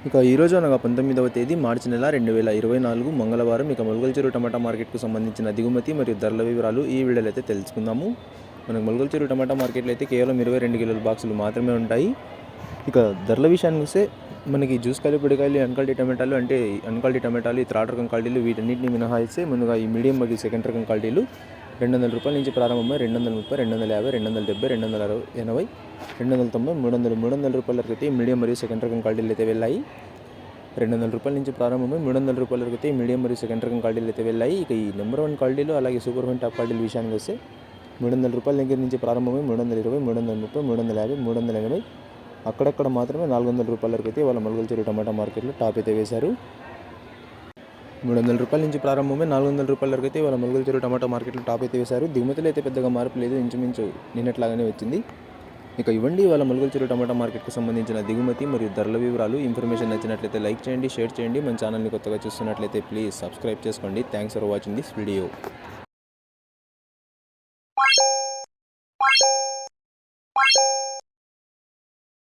ఇక ఈరోజు అనగా 19వ తేదీ మార్చి నెల 2024 మంగళవారం. ఇక మొలకల్చెరువు టమాటా మార్కెట్కు సంబంధించిన దిగుమతి మరియు ధరల వివరాలు ఈ వీడియోలో అయితే తెలుసుకుందాము. మనకు మొలకల్చెరువు టమాటా మార్కెట్లో అయితే కేవలం 22 కిలోల బాక్సులు మాత్రమే ఉంటాయి. ఇక ధరల విషయానికి వస్తే మనకి జ్యూస్ కాయలు, పొడికాయలు, అన్క్వాలిటీ టమాటాలు అంటే అన్క్వాలిటీ టమాటాలు, థర్డ్ రకం క్వాలిటీలు వీటన్నిటిని మినహాయిస్తే ముందుగా ఈ మీడియం మరియు సెకండ్ రకం క్వాలిటీలు 200 రూపాయల నుంచి ప్రారంభమై 230, 250, 270, 280, 290, 300, 300 రూపాయల వరకు అయితే మీడియం మరియు సెకండ్ రకం క్వాలిటీలు అయితే వెళ్ళాయి. 200 రూపాయల నుంచి ప్రారంభమై 300 రూపాయల వరకు అయితే మీడియం మరియు సెకండ్ రకం క్వాలిటీలు అయితే వెళ్ళాయి. ఇక ఈ నెంబర్ 1 క్వాలిటీలు అలాగే సూపర్ ఫైన్ టాప్ క్వాలిటీల విషయానికి వస్తే 300 రూపాయల దగ్గర నుంచి ప్రారంభమై 320, 330, 350, 380, అక్కడక్కడ మాత్రమే 400 రూపాయల వరకు అయితే వాళ్ళ మొలకల్చెరువు టమాటా మార్కెట్లో టాప్ అయితే వేశారు. 300 రూపాయల నుంచి ప్రారంభమై 400 రూపాయల వరకు అయితే వాళ్ళ మొలకల్చెరువు టమాటా మార్కెట్లో టాప్ అయితే వేశారు. దిగుమతులు అయితే పెద్దగా మార్పు లేదు, ఇంచుమించు నిన్నట్లాగానే వచ్చింది. ఇక ఇవ్వండి వాళ్ళ మొలకల్చెరువు టమాటా మార్కెట్కు సంబంధించిన దిగుమతి మరియు ధరల వివరాలు. ఇన్ఫర్మేషన్ నచ్చినట్లయితే లైక్ చేయండి, షేర్ చేయండి. మన ఛానల్ని కొత్తగా చూస్తున్నట్లయితే ప్లీజ్ సబ్స్క్రైబ్ చేసుకోండి. Thanks for watching this video.